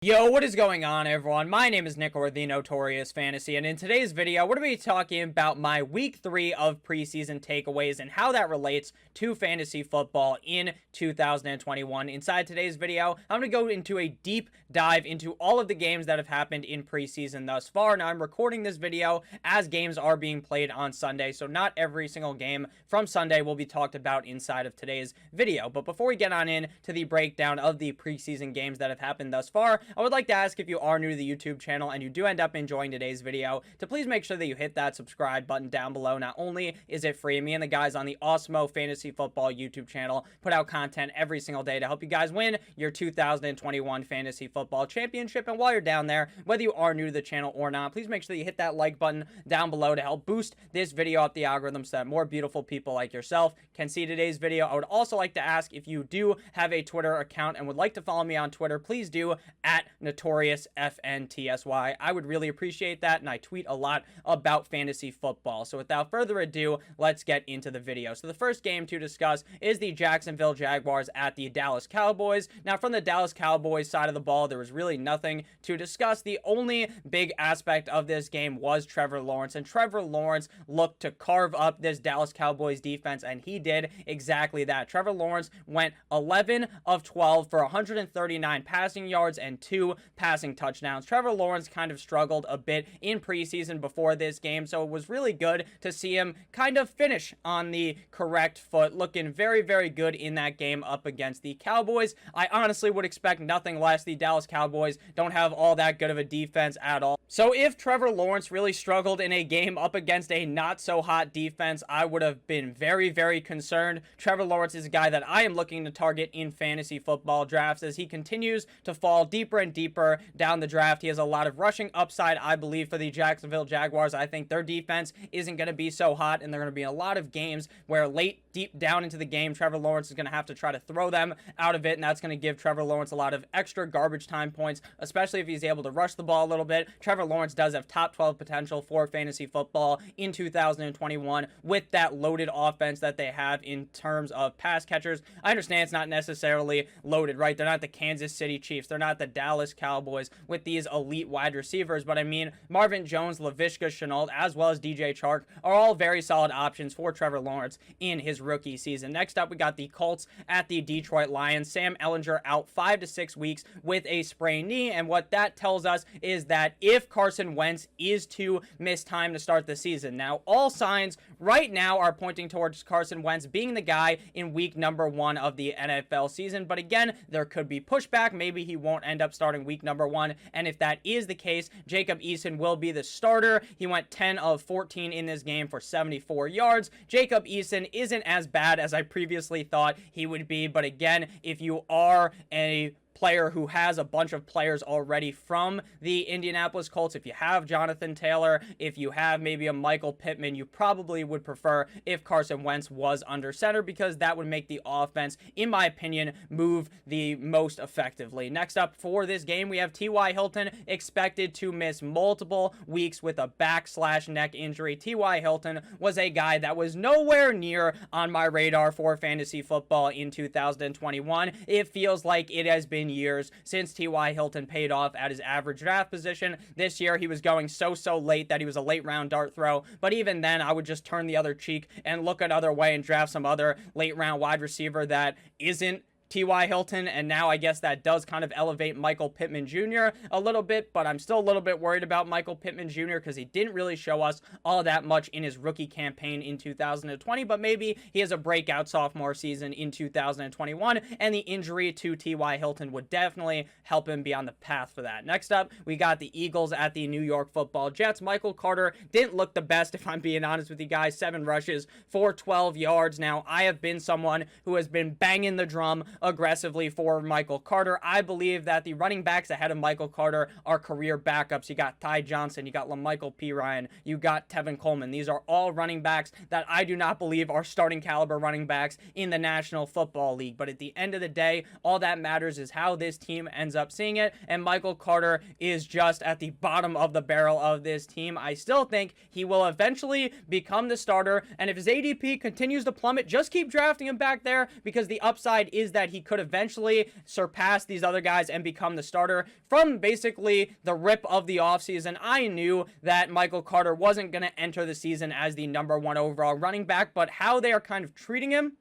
Yo, what is going on, everyone? My name is Nick, or the Notorious Fantasy, and in today's video, we're going to be talking about my Week 3 of preseason takeaways and how that relates to fantasy football in 2021. Inside today's video, I'm going to go into a deep dive into all of the games that have happened in preseason thus far. Now, I'm recording this video as games are being played on Sunday, so not every single game from Sunday will be talked about inside of today's video. But before we get on in to the breakdown of the preseason games that have happened thus far, I would like to ask, if you are new to the YouTube channel and you do end up enjoying today's video, to please make sure that you hit that subscribe button down below. Not only is it free, me and the guys on the Awesemo Fantasy Football YouTube channel put out content every single day to help you guys win your 2021 Fantasy Football Championship. And while you're down there, whether you are new to the channel or not, please make sure that you hit that like button down below to help boost this video up the algorithm so that more beautiful people like yourself can see today's video. I would also like to ask, if you do have a Twitter account and would like to follow me on Twitter, please do at Notorious FNTSY. I would really appreciate that, and I tweet a lot about fantasy football. So without further ado, let's get into the video. So the first game to discuss is the Jacksonville Jaguars at the Dallas Cowboys. Now, from the Dallas Cowboys side of the ball, there was really nothing to discuss. The only big aspect of this game was Trevor Lawrence, and Trevor Lawrence looked to carve up this Dallas Cowboys defense, and he did exactly that. Trevor Lawrence went 11 of 12 for 139 passing yards and 2 passing touchdowns. Trevor Lawrence kind of struggled a bit in preseason before this game, so it was really good to see him kind of finish on the correct foot, looking very, very good in that game up against the Cowboys. I honestly would expect nothing less. The Dallas Cowboys don't have all that good of a defense at all. So if Trevor Lawrence really struggled in a game up against a not-so-hot defense, I would have been very, very concerned. Trevor Lawrence is a guy that I am looking to target in fantasy football drafts as he continues to fall deeper and deeper down the draft. He has a lot of rushing upside, I believe, for the Jacksonville Jaguars. I think their defense isn't going to be so hot, and they're going to be in a lot of games where deep down into the game, Trevor Lawrence is going to have to try to throw them out of it, and that's going to give Trevor Lawrence a lot of extra garbage time points, especially if he's able to rush the ball a little bit. Trevor Lawrence does have top 12 potential for fantasy football in 2021 with that loaded offense that they have in terms of pass catchers. I understand it's not necessarily loaded, right? They're not the Kansas City Chiefs. They're not the Dallas Cowboys with these elite wide receivers, but I mean, Marvin Jones, Laviska Shenault, as well as DJ Chark are all very solid options for Trevor Lawrence in his rookie season. Next up, we got the Colts at the Detroit Lions. Sam Ehlinger out 5 to 6 weeks with a sprained knee, and what that tells us is that if Carson Wentz is to miss time to start the season, now all signs right now are pointing towards Carson Wentz being the guy in week number 1 of the NFL season, but again, there could be pushback. Maybe he won't end up starting week number 1, and if that is the case, Jacob Eason will be the starter. He went 10 of 14 in this game for 74 yards. Jacob Eason isn't as bad as I previously thought he would be, but again, if you are a player who has a bunch of players already from the Indianapolis Colts, if you have Jonathan Taylor, if you have maybe a Michael Pittman, you probably would prefer if Carson Wentz was under center, because that would make the offense, in my opinion, move the most effectively. Next up for this game, we have T.Y. Hilton expected to miss multiple weeks with a back/neck injury. T.Y. Hilton was a guy that was nowhere near on my radar for fantasy football in 2021. It feels like it has been years since T.Y. Hilton paid off at his average draft position. This year, he was going so late that he was a late round dart throw, but even then, I would just turn the other cheek and look another way and draft some other late round wide receiver that isn't T.Y. Hilton, and now I guess that does kind of elevate Michael Pittman Jr. a little bit, but I'm still a little bit worried about Michael Pittman Jr. because he didn't really show us all that much in his rookie campaign in 2020, but maybe he has a breakout sophomore season in 2021, and the injury to T.Y. Hilton would definitely help him be on the path for that. Next up, we got the Eagles at the New York Football Jets. Michael Carter didn't look the best, if I'm being honest with you guys. 7 rushes for 12 yards. Now, I have been someone who has been banging the drum aggressively for Michael Carter. I believe that the running backs ahead of Michael Carter are career backups. You got Ty Johnson, you got LaMichael Pirine, you got Tevin Coleman. These are all running backs that I do not believe are starting caliber running backs in the National Football League. But at the end of the day, all that matters is how this team ends up seeing it, and Michael Carter is just at the bottom of the barrel of this team. I still think he will eventually become the starter, and if his ADP continues to plummet, just keep drafting him back there, because the upside is that that he could eventually surpass these other guys and become the starter. From basically the rip of the offseason, I knew that Michael Carter wasn't going to enter the season as the #1 overall running back, but how they are kind of treating him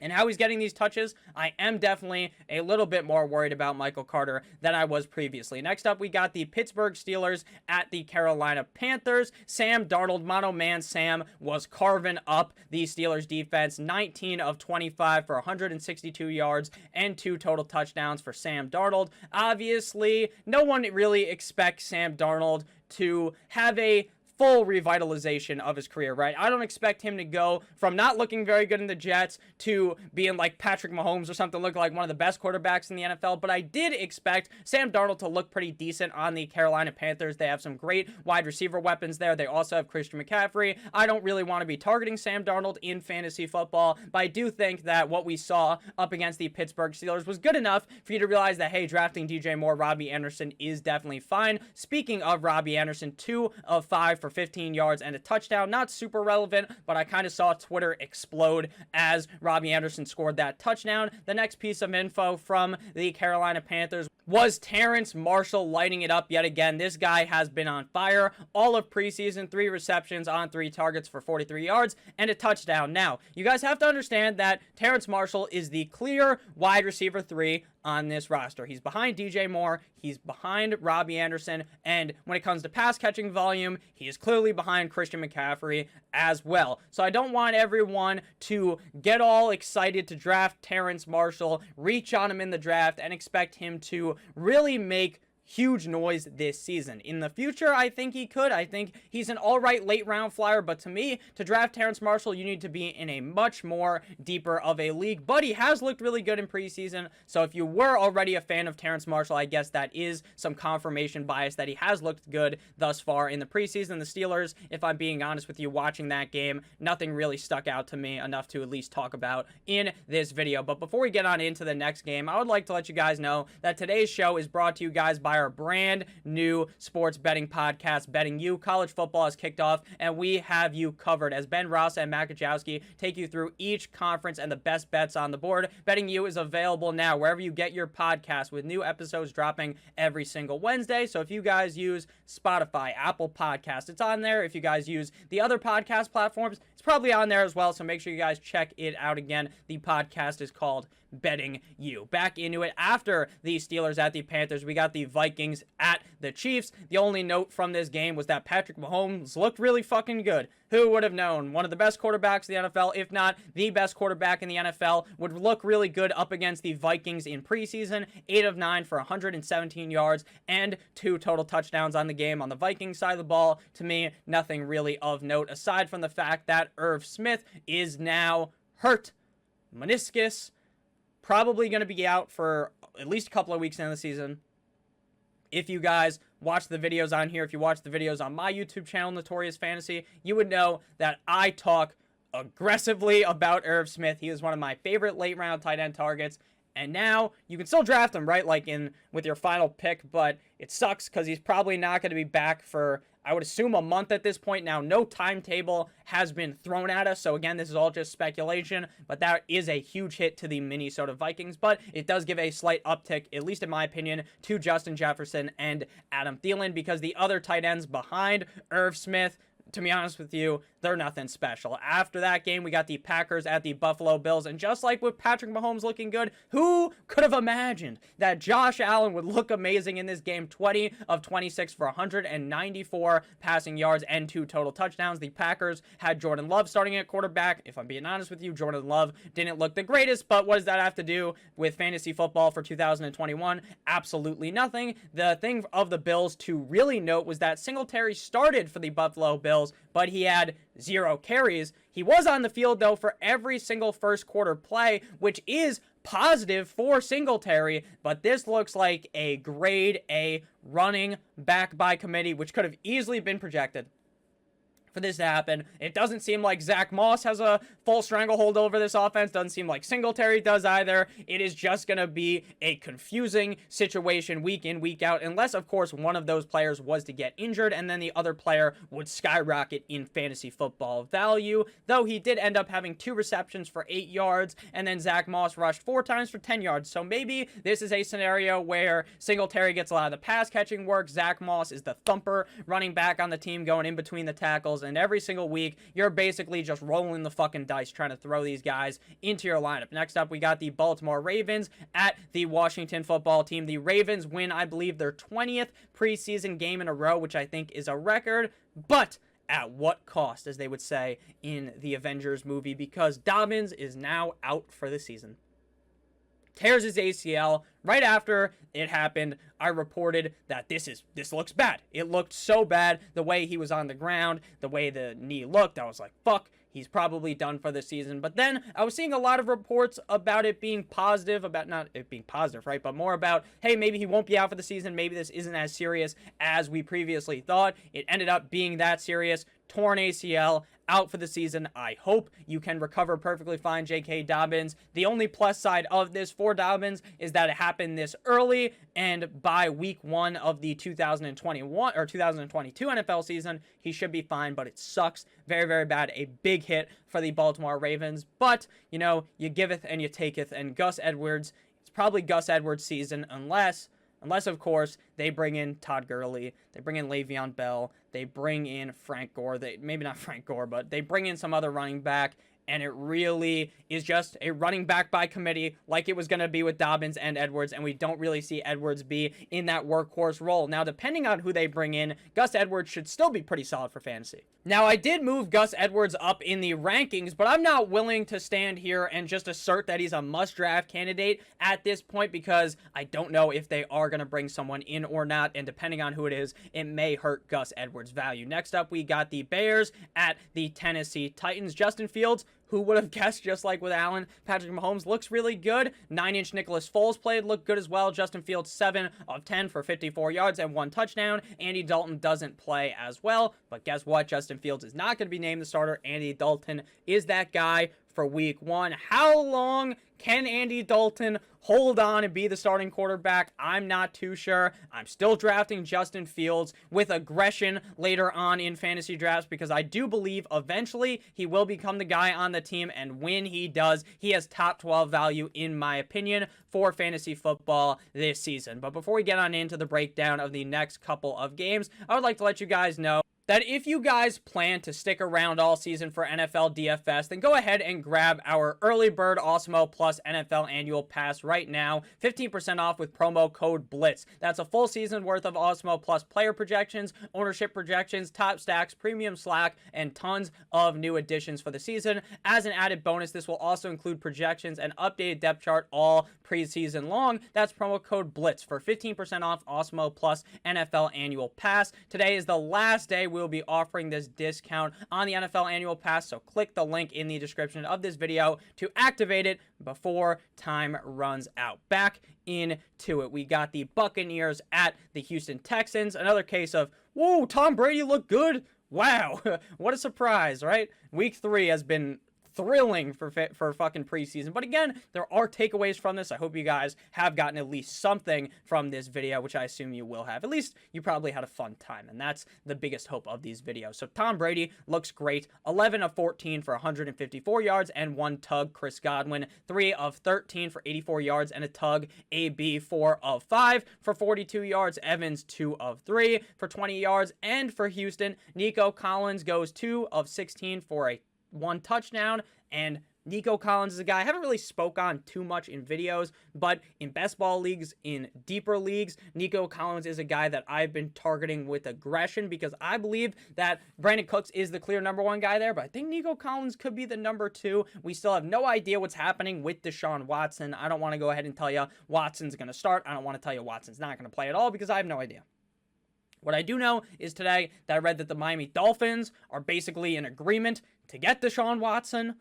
and how he's getting these touches, I am definitely a little bit more worried about Michael Carter than I was previously. Next up, we got the Pittsburgh Steelers at the Carolina Panthers. Sam Darnold, mono man Sam, was carving up the Steelers defense. 19 of 25 for 162 yards and 2 total touchdowns for Sam Darnold. Obviously, no one really expects Sam Darnold to have a full revitalization of his career, right? I don't expect him to go from not looking very good in the Jets to being like Patrick Mahomes or something, look like one of the best quarterbacks in the NFL, but I did expect Sam Darnold to look pretty decent on the Carolina Panthers. They have some great wide receiver weapons there. They also have Christian McCaffrey. I don't really want to be targeting Sam Darnold in fantasy football, but I do think that what we saw up against the Pittsburgh Steelers was good enough for you to realize that, hey, drafting DJ Moore, Robbie Anderson is definitely fine. Speaking of Robbie Anderson, 2 of 5 for 15 yards and a touchdown. Not super relevant, but I kind of saw Twitter explode as Robbie Anderson scored that touchdown. The next piece of info from the Carolina Panthers was Terrace Marshall lighting it up yet again. This guy has been on fire all of preseason. 3 receptions on 3 targets for 43 yards and a touchdown. Now, you guys have to understand that Terrace Marshall is the clear wide receiver 3 on this roster. He's behind DJ Moore, he's behind Robbie Anderson, and when it comes to pass catching volume, he is clearly behind Christian McCaffrey as well. So I don't want everyone to get all excited to draft Terrace Marshall, reach on him in the draft, and expect him to really make huge noise this season. In the future, I think he could. I think he's an alright late round flyer, but to me, to draft Terrace Marshall, you need to be in a much more deeper of a league. But he has looked really good in preseason, so if you were already a fan of Terrace Marshall, I guess that is some confirmation bias that he has looked good thus far in the preseason. The Steelers, if I'm being honest with you, watching that game, nothing really stuck out to me enough to at least talk about in this video. But before we get on into the next game, I would like to let you guys know that today's show is brought to you guys by our brand new sports betting podcast, Betting You. College football has kicked off, and we have you covered as Ben Ross and Makachowski take you through each conference and the best bets on the board. Betting You is available now wherever you get your podcast, with new episodes dropping every single Wednesday. So if you guys use Spotify, Apple Podcasts, it's on there. If you guys use the other podcast platforms, it's probably on there as well. So make sure you guys check it out again. The podcast is called Betting You. Back into it after the Steelers at the Panthers, we got the Vikings at the Chiefs. The only note from this game was that Patrick Mahomes looked really fucking good. Who would have known? One of the best quarterbacks in the NFL, if not the best quarterback in the NFL, would look really good up against the Vikings in preseason. 8 of 9 for 117 yards and 2 total touchdowns on the game. On the Vikings side of the ball, to me, nothing really of note aside from the fact that Irv Smith is now hurt. Meniscus. Probably going to be out for at least a couple of weeks in the season. If you guys watch the videos on here, if you watch the videos on my YouTube channel, Notorious Fantasy, you would know that I talk aggressively about Irv Smith. He is one of my favorite late round tight end targets. And now you can still draft him, right? Like with your final pick, but it sucks because he's probably not going to be back for, I would assume, a month at this point. Now, no timetable has been thrown at us. So again, this is all just speculation, but that is a huge hit to the Minnesota Vikings. But it does give a slight uptick, at least in my opinion, to Justin Jefferson and Adam Thielen, because the other tight ends behind Irv Smith, to be honest with you, they're nothing special. After that game, we got the Packers at the Buffalo Bills, and just like with Patrick Mahomes looking good, who could have imagined that Josh Allen would look amazing in this game? 20 of 26 for 194 passing yards and 2 total touchdowns. The Packers had Jordan Love starting at quarterback. If I'm being honest with you, Jordan Love didn't look the greatest, but what does that have to do with fantasy football for 2021? Absolutely nothing. The thing of the Bills to really note was that Singletary started for the Buffalo Bills, but he had 0 carries. He was on the field, though, for every single first quarter play, which is positive for Singletary, but this looks like a grade A running back by committee, which could have easily been projected for this to happen. It doesn't seem like Zach Moss has a full stranglehold over this offense. Doesn't seem like Singletary does either. It is just going to be a confusing situation week in, week out, unless, of course, one of those players was to get injured, and then the other player would skyrocket in fantasy football value, though he did end up having 2 receptions for 8 yards, and then Zach Moss rushed 4 times for 10 yards. So maybe this is a scenario where Singletary gets a lot of the pass catching work. Zach Moss is the thumper running back on the team, going in between the tackles, and every single week you're basically just rolling the fucking dice trying to throw these guys into your lineup. Next up, we got the Baltimore Ravens at the Washington football team. The Ravens win, I believe, their 20th preseason game in a row, which I think is a record, but at what cost, as they would say in the Avengers movie, because Dobbins is now out for the season. Tears his ACL. Right after it happened, I reported that this looks bad. It looked so bad, the way he was on the ground, the way the knee looked. I was like, fuck, he's probably done for the season. But then I was seeing a lot of reports about it being positive, about not it being positive, right? But more about, hey, maybe he won't be out for the season. Maybe this isn't as serious as we previously thought. It ended up being that serious. Torn ACL, out for the season. I hope you can recover perfectly fine, J.K. Dobbins. The only plus side of this for Dobbins is that it happened this early, and by week 1 of the 2021 or 2022 NFL season, he should be fine, but it sucks. Very, very bad. A big hit for the Baltimore Ravens, but, you know, you giveth and you taketh, and Gus Edwards, it's probably Gus Edwards' season, unless, of course, they bring in Todd Gurley, they bring in Le'Veon Bell, they bring in Frank Gore, maybe not Frank Gore, but they bring in some other running back, and it really is just a running back by committee like it was going to be with Dobbins and Edwards, and we don't really see Edwards be in that workhorse role. Now, depending on who they bring in, Gus Edwards should still be pretty solid for fantasy. Now, I did move Gus Edwards up in the rankings, but I'm not willing to stand here and just assert that he's a must-draft candidate at this point, because I don't know if they are going to bring someone in or not, and depending on who it is, it may hurt Gus Edwards' value. Next up, we got the Bears at the Tennessee Titans. Justin Fields, who would have guessed, just like with Allen, Patrick Mahomes looks really good. 9-inch Nicholas Foles played, looked good as well. Justin Fields, 7 of 10 for 54 yards and 1 touchdown. Andy Dalton doesn't play as well, but guess what? Justin Fields is not going to be named the starter. Andy Dalton is that guy for week 1. How long can Andy Dalton hold on and be the starting quarterback? I'm not too sure. I'm still drafting Justin Fields with aggression later on in fantasy drafts, because I do believe eventually he will become the guy on the team, and when he does, he has top 12 value in my opinion for fantasy football this season. But before we get on into the breakdown of the next couple of games, I would like to let you guys know that if you guys plan to stick around all season for NFL DFS, then go ahead and grab our early bird Awesemo Plus NFL Annual Pass right now. 15% off with promo code BLITZ. That's a full season worth of Awesemo Plus player projections, ownership projections, top stacks, premium slack, and tons of new additions for the season. As an added bonus, this will also include projections and updated depth chart all preseason long. That's promo code BLITZ for 15% off Awesemo Plus NFL Annual Pass. Today is the last day we'll be offering this discount on the NFL Annual Pass, so click the link in the description of this video to activate it before time runs out. Back into it. We got the Buccaneers at the Houston Texans. Another case of, whoa, Tom Brady looked good. Wow, what a surprise, right? Week 3 has been thrilling for fucking preseason. But again, there are takeaways from this. I hope you guys have gotten at least something from this video, which I assume you will have. At least you probably had a fun time, and that's the biggest hope of these videos. So Tom Brady looks great. 11 of 14 for 154 yards and 1 tug. Chris Godwin, 3 of 13 for 84 yards and a tug. AB, 4 of 5 for 42 yards. Evans, 2 of 3 for 20 yards. And for Houston, Nico Collins goes 2 of 16 for a 1 touchdown, and Nico Collins is a guy I haven't really spoke on too much in videos, but in best ball leagues, in deeper leagues, Nico Collins is a guy that I've been targeting with aggression, because I believe that Brandon Cooks is the clear number 1 guy there, but I think Nico Collins could be the number 2. We still have no idea what's happening with Deshaun Watson. I don't want to go ahead and tell you Watson's going to start. I don't want to tell you Watson's not going to play at all, because I have no idea. What I do know is today that I read that the Miami Dolphins are basically in agreement to get Deshaun Watson.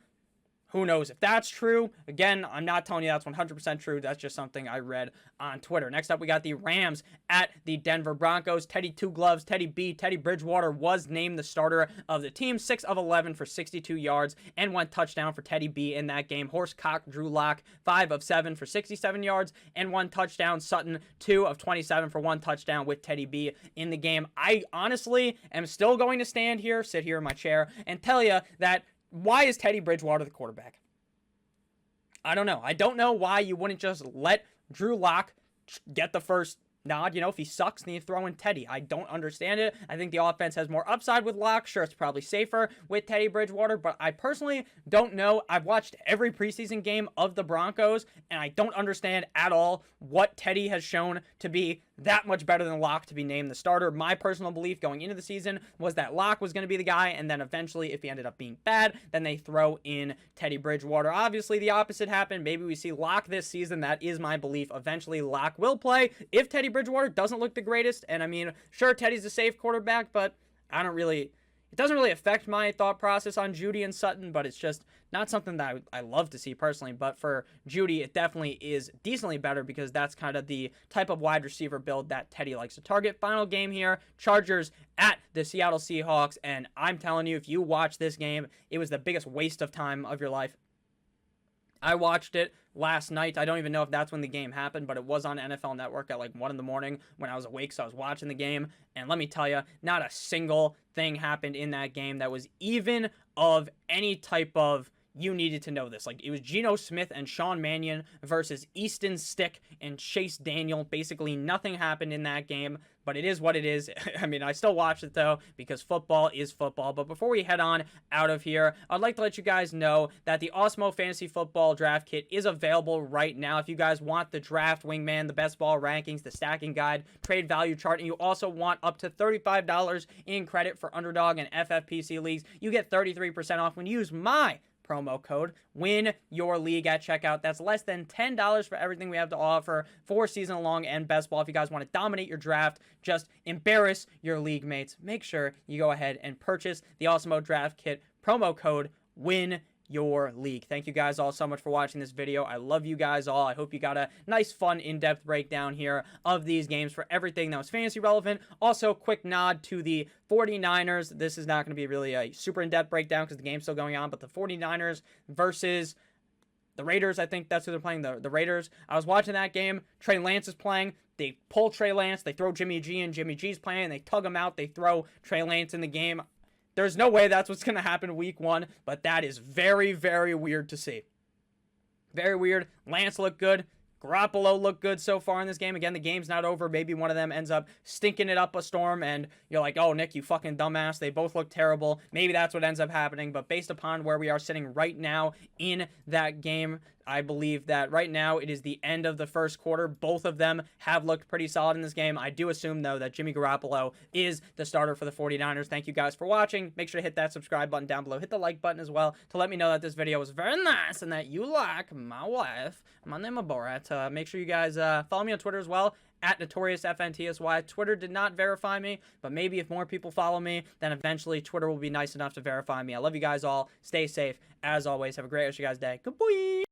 Who knows if that's true? Again, I'm not telling you that's 100% true. That's just something I read on Twitter. Next up, we got the Rams at the Denver Broncos. Teddy Two Gloves, Teddy B, Teddy Bridgewater was named the starter of the team. 6 of 11 for 62 yards and 1 touchdown for Teddy B in that game. Horsecock Drew Lock, 5 of 7 for 67 yards and 1 touchdown. Sutton, 2 of 27 for 1 touchdown with Teddy B in the game. I honestly am still going to sit here in my chair, and tell you that why is Teddy Bridgewater the quarterback? I don't know. I don't know why you wouldn't just let Drew Lock get the first nod. You know, if he sucks, then you throw in Teddy. I don't understand it. I think the offense has more upside with Lock. Sure, it's probably safer with Teddy Bridgewater, but I personally don't know. I've watched every preseason game of the Broncos, and I don't understand at all what Teddy has shown to be that much better than Lock to be named the starter. My personal belief going into the season was that Lock was going to be the guy, and then eventually, if he ended up being bad, then they throw in Teddy Bridgewater. Obviously, the opposite happened. Maybe we see Lock this season. That is my belief. Eventually, Lock will play if Teddy Bridgewater doesn't look the greatest. And I mean, sure, Teddy's a safe quarterback, but it doesn't really affect my thought process on Jeudy and Sutton, but it's just not something that I love to see personally. But for Jeudy, it definitely is decently better because that's kind of the type of wide receiver build that Teddy likes to target. Final game here, Chargers at the Seattle Seahawks. And I'm telling you, if you watch this game, it was the biggest waste of time of your life. I watched it last night. I don't even know if that's when the game happened, but it was on NFL Network at like 1 in the morning when I was awake, so I was watching the game. And let me tell you, not a single thing happened in that game that was even of any type of you needed to know this. Like, it was Geno Smith and Sean Mannion versus Easton Stick and Chase Daniel. Basically, nothing happened in that game, but it is what it is. I mean, I still watched it, though, because football is football. But before we head on out of here, I'd like to let you guys know that the Awesemo Fantasy Football Draft Kit is available right now. If you guys want the draft wingman, the best ball rankings, the stacking guide, trade value chart, and you also want up to $35 in credit for Underdog and FFPC leagues, you get 33% off when you use my promo code win your league at checkout. That's less than $10 for everything we have to offer for season long and best ball. If you guys want to dominate your draft, just embarrass your league mates, make sure you go ahead and purchase the Awesemo Draft Kit, promo code win your league. Thank you guys all so much for watching this video. I love you guys all. I hope you got a nice, fun, in-depth breakdown here of these games for everything that was fantasy relevant. Also, quick nod to the 49ers. This is not going to be really a super in-depth breakdown because the game's still going on, but the 49ers versus the Raiders, I think that's who they're playing, the Raiders. I was watching that game. Trey Lance is playing. They pull Trey Lance. They throw Jimmy G in. Jimmy G's playing. They tug him out. They throw Trey Lance in the game. There's no way that's what's going to happen week 1, but that is very, very weird to see. Very weird. Lance looked good. Garoppolo looked good so far in this game. Again, the game's not over. Maybe one of them ends up stinking it up a storm, and you're like, oh, Nick, you fucking dumbass. They both look terrible. Maybe that's what ends up happening, but based upon where we are sitting right now in that game, I believe that right now it is the end of the first quarter. Both of them have looked pretty solid in this game. I do assume, though, that Jimmy Garoppolo is the starter for the 49ers. Thank you guys for watching. Make sure to hit that subscribe button down below. Hit the like button as well to let me know that this video was very nice and that you like my wife. My name is Borat. Make sure you guys follow me on Twitter as well, at NotoriousFNTSY. Twitter did not verify me, but maybe if more people follow me, then eventually Twitter will be nice enough to verify me. I love you guys all. Stay safe. As always, have a great rest of your guys' day. Goodbye.